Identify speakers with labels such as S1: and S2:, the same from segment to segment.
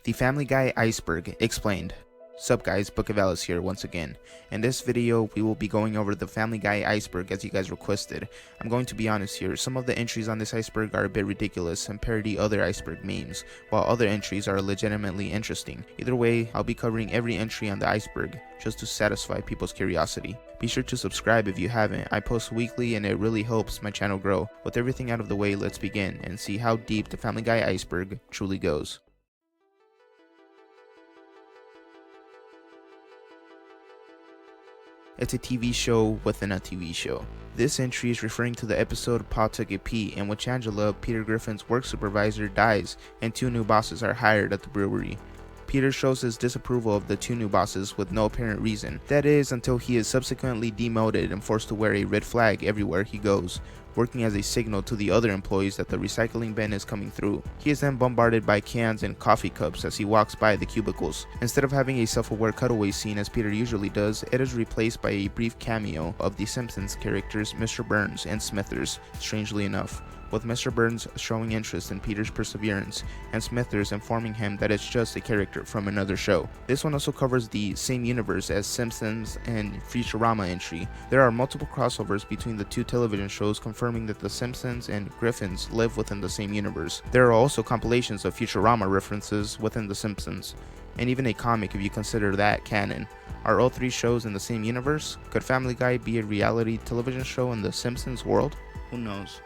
S1: The Family Guy Iceberg Explained. Sup guys, Book of Alice here once again. In this video, we will be going over the Family Guy iceberg as you guys requested. I'm going to be honest here, some of the entries on this iceberg are a bit ridiculous and parody other iceberg memes, while other entries are legitimately interesting. Either way, I'll be covering every entry on the iceberg, just to satisfy people's curiosity. Be sure to subscribe if you haven't. I post weekly and it really helps my channel grow. With everything out of the way, let's begin and see how deep the Family Guy iceberg truly goes. It's a TV show within a TV show. This entry is referring to the episode Pa Took a Pee, in which Angela, Peter Griffin's work supervisor, dies and two new bosses are hired at the brewery. Peter shows his disapproval of the two new bosses with no apparent reason, that is until he is subsequently demoted and forced to wear a red flag everywhere he goes, working as a signal to the other employees that the recycling bin is coming through. He is then bombarded by cans and coffee cups as he walks by the cubicles. Instead of having a self-aware cutaway scene as Peter usually does, it is replaced by a brief cameo of the Simpsons characters Mr. Burns and Smithers, strangely enough, with Mr. Burns showing interest in Peter's perseverance, and Smithers informing him that it's just a character from another show. This one also covers the same universe as Simpsons and Futurama entry. There are multiple crossovers between the two television shows confirming that the Simpsons and Griffins live within the same universe. There are also compilations of Futurama references within the Simpsons, and even a comic if you consider that canon. Are all three shows in the same universe? Could Family Guy be a reality television show in the Simpsons world? Who knows?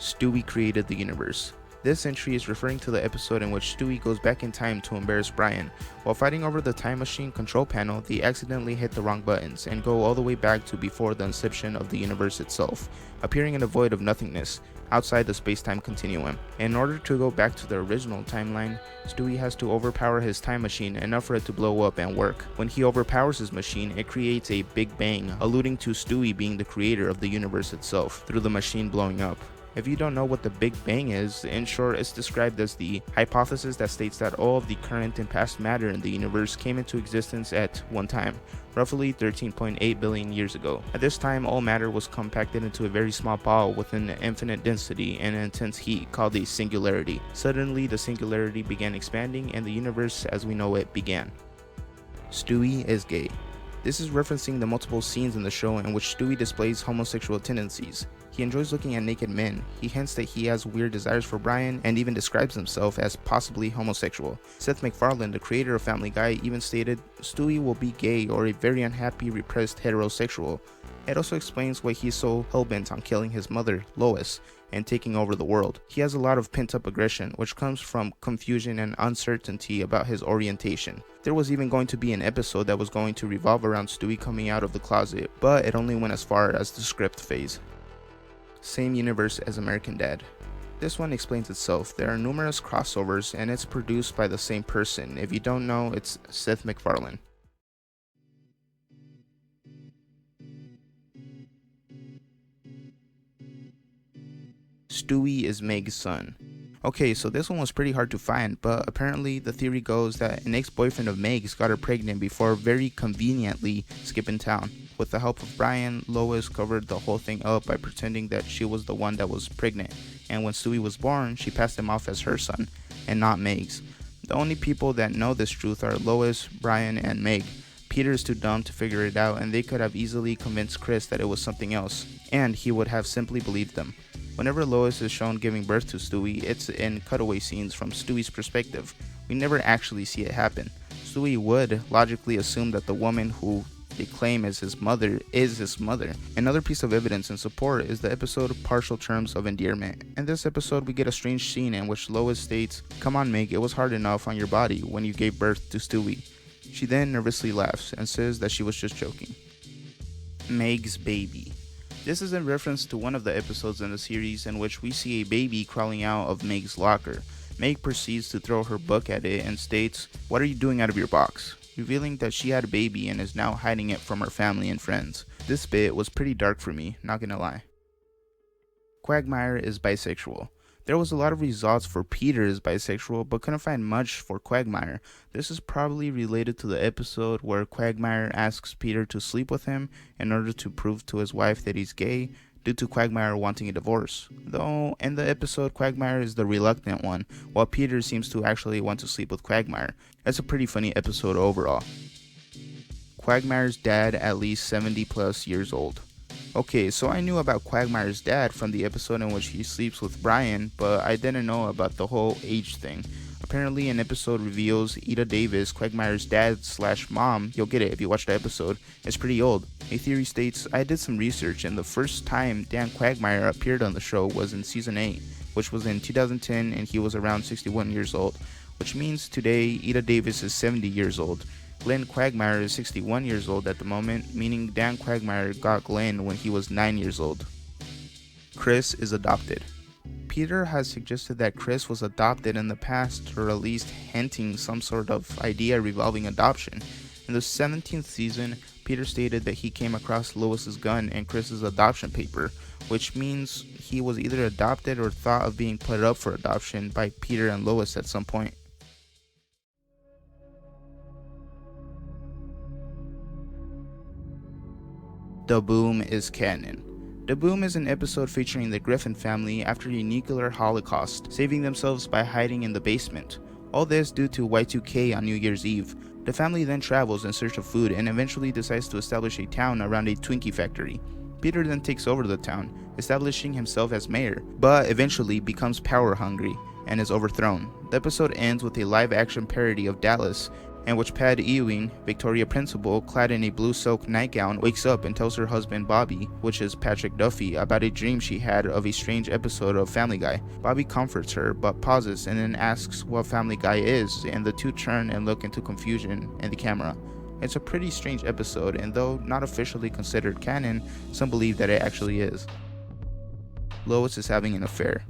S1: Stewie created the universe. This entry is referring to the episode in which Stewie goes back in time to embarrass Brian. While fighting over the time machine control panel, they accidentally hit the wrong buttons and go all the way back to before the inception of the universe itself, appearing in a void of nothingness outside the space-time continuum. In order to go back to the original timeline, Stewie has to overpower his time machine enough for it to blow up and work. When he overpowers his machine, it creates a Big Bang, alluding to Stewie being the creator of the universe itself through the machine blowing up. If you don't know what the Big Bang is, in short, it's described as the hypothesis that states that all of the current and past matter in the universe came into existence at one time, roughly 13.8 billion years ago. At this time, all matter was compacted into a very small ball with an infinite density and intense heat called a singularity. Suddenly, the singularity began expanding and the universe as we know it began. Stewie is gay. This is referencing the multiple scenes in the show in which Stewie displays homosexual tendencies. He enjoys looking at naked men. He hints that he has weird desires for Brian and even describes himself as possibly homosexual. Seth MacFarlane, the creator of Family Guy, even stated, Stewie will be gay or a very unhappy, repressed heterosexual. It also explains why he's so hellbent on killing his mother, Lois, and taking over the world. He has a lot of pent-up aggression, which comes from confusion and uncertainty about his orientation. There was even going to be an episode that was going to revolve around Stewie coming out of the closet, but it only went as far as the script phase. Same universe as American Dad. This one explains itself. There are numerous crossovers and it's produced by the same person. If you don't know, it's Seth MacFarlane. Stewie is Meg's son. Okay, so this one was pretty hard to find, but apparently the theory goes that an ex-boyfriend of Meg's got her pregnant before very conveniently skipping town. With the help of Brian, Lois covered the whole thing up by pretending that she was the one that was pregnant, and when Stewie was born, she passed him off as her son, and not Meg's. The only people that know this truth are Lois, Brian, and Meg. Peter is too dumb to figure it out, and they could have easily convinced Chris that it was something else, and he would have simply believed them. Whenever Lois is shown giving birth to Stewie, it's in cutaway scenes from Stewie's perspective. We never actually see it happen. Stewie would logically assume that the woman who they claim is his mother. Another piece of evidence in support is the episode Partial Terms of Endearment. In this episode, we get a strange scene in which Lois states, "Come on Meg, it was hard enough on your body when you gave birth to Stewie." She then nervously laughs and says that she was just joking. Meg's baby. This is in reference to one of the episodes in the series in which we see a baby crawling out of Meg's locker. Meg proceeds to throw her book at it and states, "What are you doing out of your box?" revealing that she had a baby and is now hiding it from her family and friends. This bit was pretty dark for me, not gonna lie. Quagmire is bisexual. There was a lot of results for Peter is bisexual, but couldn't find much for Quagmire. This is probably related to the episode where Quagmire asks Peter to sleep with him in order to prove to his wife that he's gay. due to Quagmire wanting a divorce. Though in the episode, Quagmire is the reluctant one, while Peter seems to actually want to sleep with Quagmire. It's a pretty funny episode overall. Quagmire's dad at least 70 plus years old. Okay, so I knew about Quagmire's dad from the episode in which he sleeps with Brian, but I didn't know about the whole age thing. Apparently, an episode reveals Ida Davis, Quagmire's dad/mom, you'll get it if you watch the episode, is pretty old. A theory states, I did some research and the first time Dan Quagmire appeared on the show was in season 8, which was in 2010 and he was around 61 years old, which means today Ida Davis is 70 years old. Glenn Quagmire is 61 years old at the moment, meaning Dan Quagmire got Glenn when he was 9 years old. Chris is adopted. Peter has suggested that Chris was adopted in the past, or at least hinting some sort of idea revolving adoption. In the 17th season, Peter stated that he came across Lois's gun in Chris's adoption paper, which means he was either adopted or thought of being put up for adoption by Peter and Lois at some point. The Boom is canon. The Boom is an episode featuring the Griffin family after a nuclear holocaust, saving themselves by hiding in the basement. All this due to Y2K on New Year's Eve. The family then travels in search of food and eventually decides to establish a town around a Twinkie factory. Peter then takes over the town, establishing himself as mayor, but eventually becomes power hungry and is overthrown. The episode ends with a live-action parody of Dallas, in which Pat Ewing, Victoria Principal, clad in a blue silk nightgown, wakes up and tells her husband Bobby, which is Patrick Duffy, about a dream she had of a strange episode of Family Guy. Bobby comforts her, but pauses and then asks what Family Guy is, and the two turn and look into confusion in the camera. It's a pretty strange episode, and though not officially considered canon, some believe that it actually is. Lois is having an affair.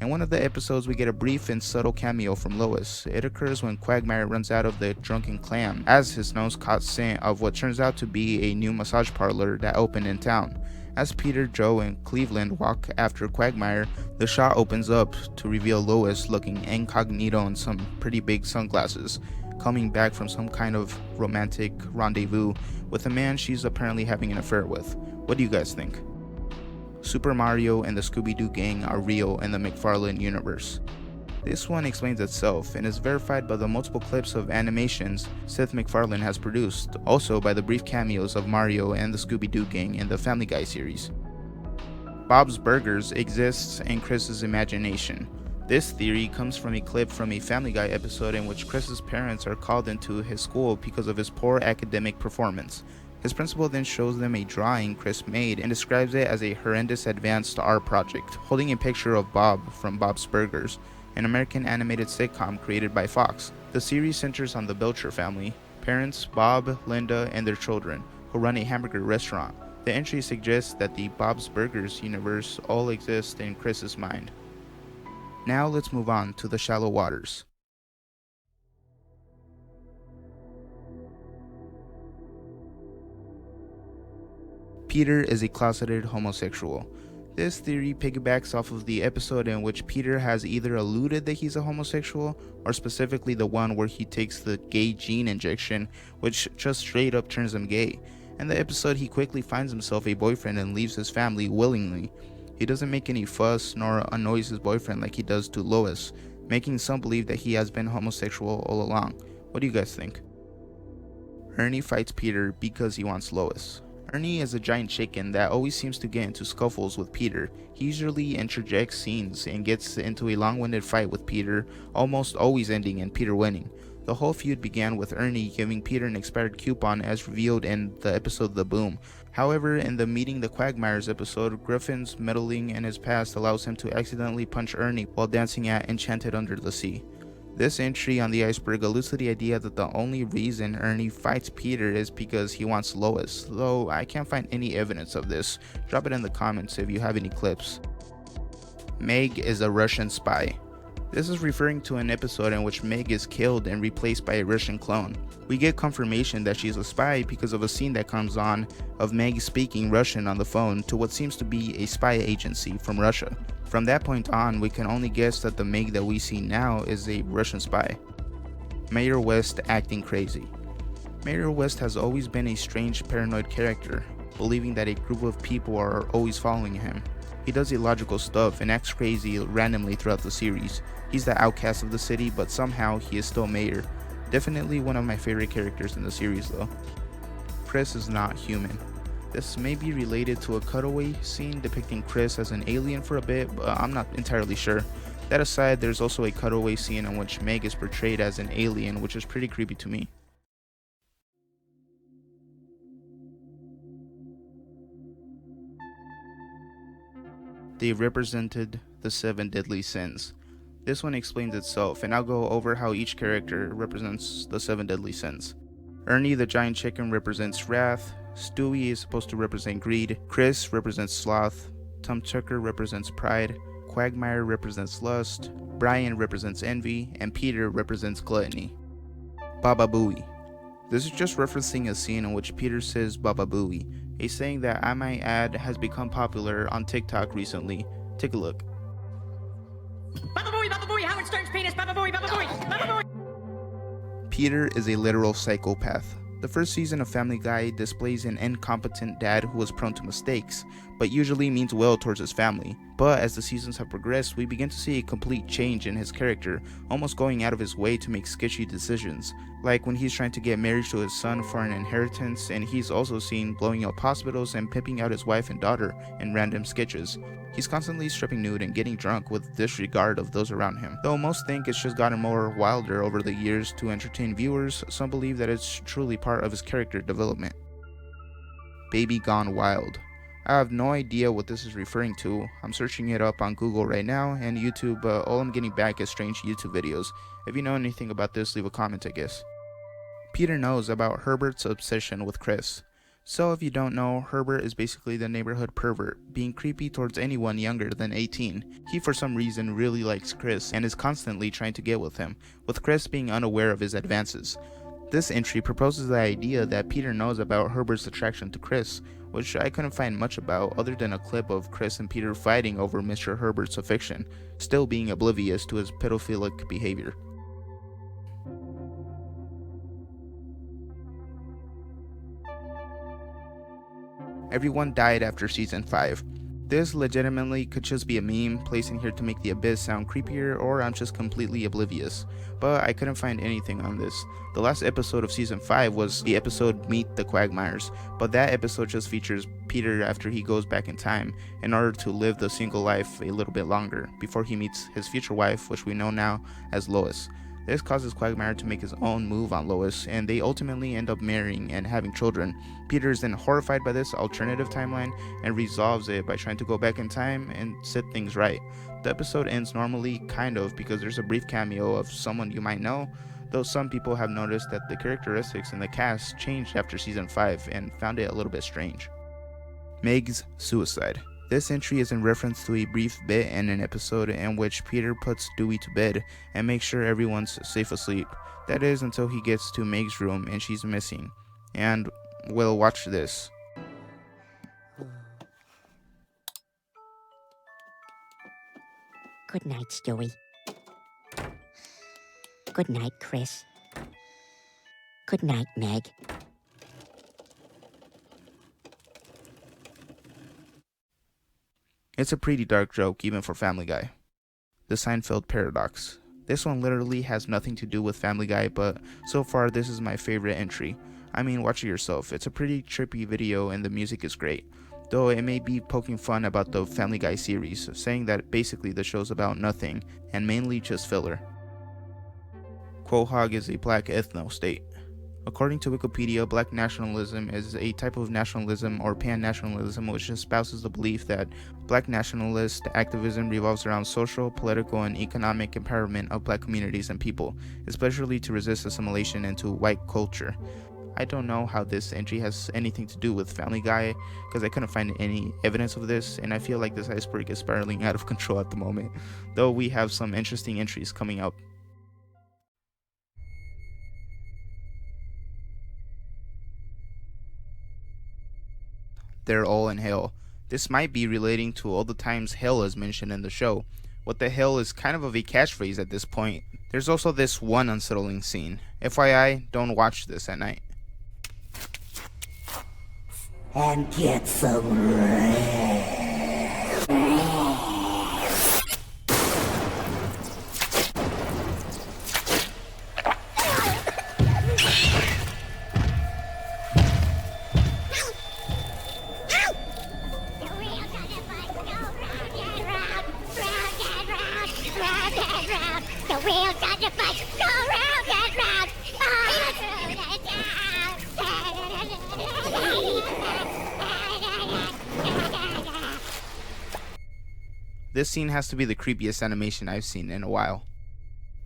S1: In one of the episodes, we get a brief and subtle cameo from Lois. It occurs when Quagmire runs out of the Drunken Clam, as his nose caught scent of what turns out to be a new massage parlor that opened in town. As Peter, Joe, and Cleveland walk after Quagmire, the shot opens up to reveal Lois looking incognito in some pretty big sunglasses, coming back from some kind of romantic rendezvous with a man she's apparently having an affair with. What do you guys think? Super Mario and the Scooby-Doo gang are real in the McFarlane universe. This one explains itself and is verified by the multiple clips of animations Seth MacFarlane has produced, also by the brief cameos of Mario and the Scooby-Doo gang in the Family Guy series. Bob's Burgers exists in Chris's imagination. This theory comes from a clip from a Family Guy episode in which Chris's parents are called into his school because of his poor academic performance. His principal then shows them a drawing Chris made and describes it as a horrendous advanced art project, holding a picture of Bob from Bob's Burgers, an American animated sitcom created by Fox. The series centers on the Belcher family, parents Bob, Linda, and their children, who run a hamburger restaurant. The entry suggests that the Bob's Burgers universe all exists in Chris's mind. Now let's move on to the shallow waters. Peter is a closeted homosexual. This theory piggybacks off of the episode in which Peter has either alluded that he's a homosexual, or specifically the one where he takes the gay gene injection, which just straight up turns him gay. In the episode, he quickly finds himself a boyfriend and leaves his family willingly. He doesn't make any fuss nor annoys his boyfriend like he does to Lois, making some believe that he has been homosexual all along. What do you guys think? Ernie fights Peter because he wants Lois. Ernie is a giant chicken that always seems to get into scuffles with Peter. He usually interjects scenes and gets into a long-winded fight with Peter, almost always ending in Peter winning. The whole feud began with Ernie giving Peter an expired coupon as revealed in the episode The Boom. However, in the Meeting the Quagmires episode, Griffin's meddling in his past allows him to accidentally punch Ernie while dancing at Enchanted Under the Sea. This entry on the iceberg alludes to the idea that the only reason Ernie fights Peter is because he wants Lois, though I can't find any evidence of this. Drop it in the comments if you have any clips. Meg is a Russian spy. This is referring to an episode in which Meg is killed and replaced by a Russian clone. We get confirmation that she's a spy because of a scene that comes on of Meg speaking Russian on the phone to what seems to be a spy agency from Russia. From that point on, we can only guess that the Meg that we see now is a Russian spy. Mayor West acting crazy. Mayor West has always been a strange paranoid character. believing that a group of people are always following him. He does illogical stuff and acts crazy randomly throughout the series. He's the outcast of the city, but somehow he is still mayor. Definitely one of my favorite characters in the series though. Chris is not human. This may be related to a cutaway scene depicting Chris as an alien for a bit, but I'm not entirely sure. That aside, there's also a cutaway scene in which Meg is portrayed as an alien, which is pretty creepy to me. They represented the 7 deadly sins. This one explains itself, and I'll go over how each character represents the 7 deadly sins. Ernie the giant chicken represents wrath, Stewie is supposed to represent greed, Chris represents sloth, Tom Tucker represents pride, Quagmire represents lust, Brian represents envy, and Peter represents gluttony. Baba Booey. This is just referencing a scene in which Peter says Baba Booey, a saying that I might add has become popular on TikTok recently. Take a look.
S2: Baba Booey, Howard Stern's penis, Baba Booey, Baba Booey, Baba Booey.
S1: Peter is a literal psychopath. The first season of Family Guy displays an incompetent dad who was prone to mistakes, but usually means well towards his family. But as the seasons have progressed, we begin to see a complete change in his character, almost going out of his way to make sketchy decisions. Like when he's trying to get married to his son for an inheritance, and he's also seen blowing up hospitals and pimping out his wife and daughter in random sketches. He's constantly stripping nude and getting drunk with disregard of those around him. Though most think it's just gotten more wilder over the years to entertain viewers, some believe that it's truly part of his character development. Baby Gone Wild. I have no idea what this is referring to. I'm searching it up on Google right now and YouTube, but all I'm getting back is strange YouTube videos. If you know anything about this, leave a comment, I guess. Peter knows about Herbert's obsession with Chris. So if you don't know, Herbert is basically the neighborhood pervert, being creepy towards anyone younger than 18. He for some reason really likes Chris and is constantly trying to get with him, with Chris being unaware of his advances. This entry proposes the idea that Peter knows about Herbert's attraction to Chris, which I couldn't find much about other than a clip of Chris and Peter fighting over Mr. Herbert's affection, still being oblivious to his pedophilic behavior. Everyone died after season 5. This legitimately could just be a meme placed in here to make the abyss sound creepier, or I'm just completely oblivious, but I couldn't find anything on this. The last episode of season 5 was the episode Meet the Quagmires, but that episode just features Peter after he goes back in time in order to live the single life a little bit longer before he meets his future wife, which we know now as Lois. This causes Quagmire to make his own move on Lois, and they ultimately end up marrying and having children. Peter is then horrified by this alternative timeline and resolves it by trying to go back in time and set things right. The episode ends normally, kind of, because there's a brief cameo of someone you might know, though some people have noticed that the characteristics in the cast changed after season 5 and found it a little bit strange. Meg's suicide. This entry is in reference to a brief bit in an episode in which Peter puts Dewey to bed and makes sure everyone's safe asleep. That is until he gets to Meg's room and she's missing. And, well, watch this.
S2: Good night, Stewie. Good night, Chris. Good night, Meg.
S1: It's a pretty dark joke even for Family Guy. The Seinfeld Paradox. This one literally has nothing to do with Family Guy, but so far this is my favorite entry. I mean, watch it yourself. It's a pretty trippy video and the music is great. Though it may be poking fun about the Family Guy series, saying that basically the show's about nothing and mainly just filler. Quahog is a black ethno-state. According to Wikipedia, black nationalism is a type of nationalism or pan-nationalism which espouses the belief that black nationalist activism revolves around social, political, and economic empowerment of black communities and people, especially to resist assimilation into white culture. I don't know how this entry has anything to do with Family Guy, because I couldn't find any evidence of this, and I feel like this iceberg is spiraling out of control at the moment, though we have some interesting entries coming up. They're all in hell. This might be relating to all the times hell is mentioned in the show. What the hell is kind of a catchphrase at this point. There's also this one unsettling scene. FYI, don't watch this at night.
S3: and get some rest.
S2: The wheels on the bus go round and round.
S1: This scene has to be the creepiest animation I've seen in a while.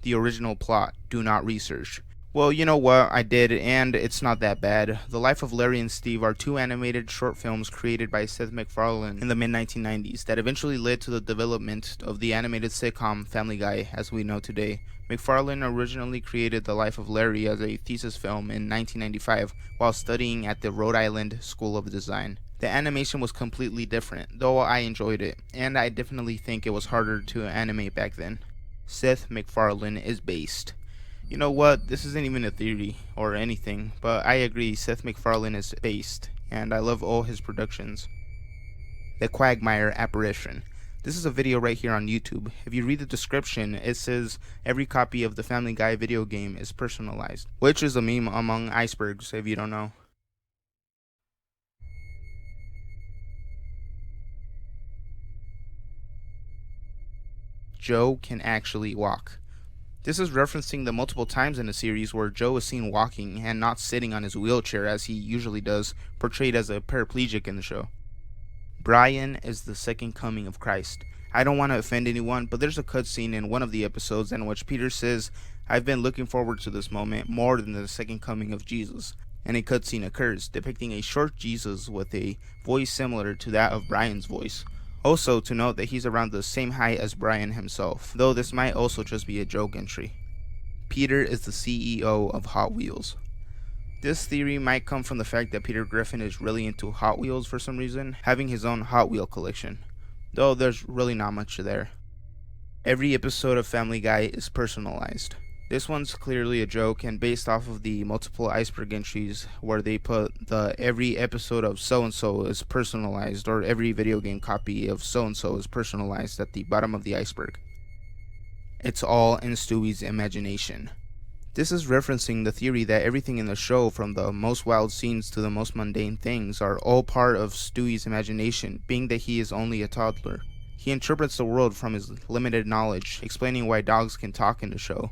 S1: The original plot, do not research. Well, you know what, I did, and it's not that bad. The Life of Larry and Steve are two animated short films created by Seth MacFarlane in the mid-1990s that eventually led to the development of the animated sitcom Family Guy as we know today. MacFarlane originally created The Life of Larry as a thesis film in 1995 while studying at the Rhode Island School of Design. The animation was completely different, though I enjoyed it, and I definitely think it was harder to animate back then. Seth MacFarlane is based. You know what, this isn't even a theory or anything, but I agree Seth MacFarlane is based, and I love all his productions. The Quagmire Apparition. This is a video right here on YouTube. If you read the description, it says every copy of the Family Guy video game is personalized, which is a meme among icebergs if you don't know. Joe can actually walk. This is referencing the multiple times in the series where Joe is seen walking and not sitting on his wheelchair as he usually does, portrayed as a paraplegic in the show. Brian is the second coming of Christ. I don't want to offend anyone, but there's a cutscene in one of the episodes in which Peter says, "I've been looking forward to this moment more than the second coming of Jesus." And a cutscene occurs, depicting a short Jesus with a voice similar to that of Brian's voice. Also to note that he's around the same height as Brian himself, though this might also just be a joke entry. Peter is the CEO of Hot Wheels. This theory might come from the fact that Peter Griffin is really into Hot Wheels for some reason, having his own Hot Wheel collection, though there's really not much there. Every episode of Family Guy is personalized. This one's clearly a joke and based off of the multiple iceberg entries where they put the every episode of so-and-so is personalized or every video game copy of so-and-so is personalized at the bottom of the iceberg. It's all in Stewie's imagination. This is referencing the theory that everything in the show, from the most wild scenes to the most mundane things, are all part of Stewie's imagination, being that he is only a toddler. He interprets the world from his limited knowledge, explaining why dogs can talk in the show.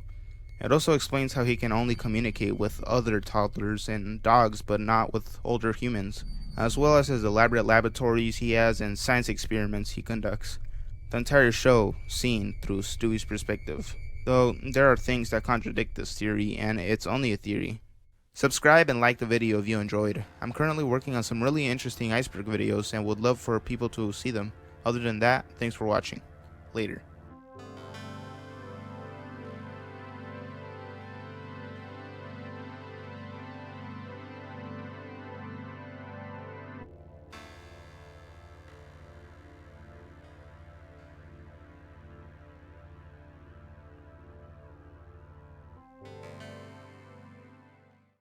S1: It also explains how he can only communicate with other toddlers and dogs but not with older humans, as well as his elaborate laboratories he has and science experiments he conducts. The entire show seen through Stewie's perspective, though there are things that contradict this theory and it's only a theory. Subscribe and like the video if you enjoyed. I'm currently working on some really interesting iceberg videos and would love for people to see them. Other than that, thanks for watching. Later.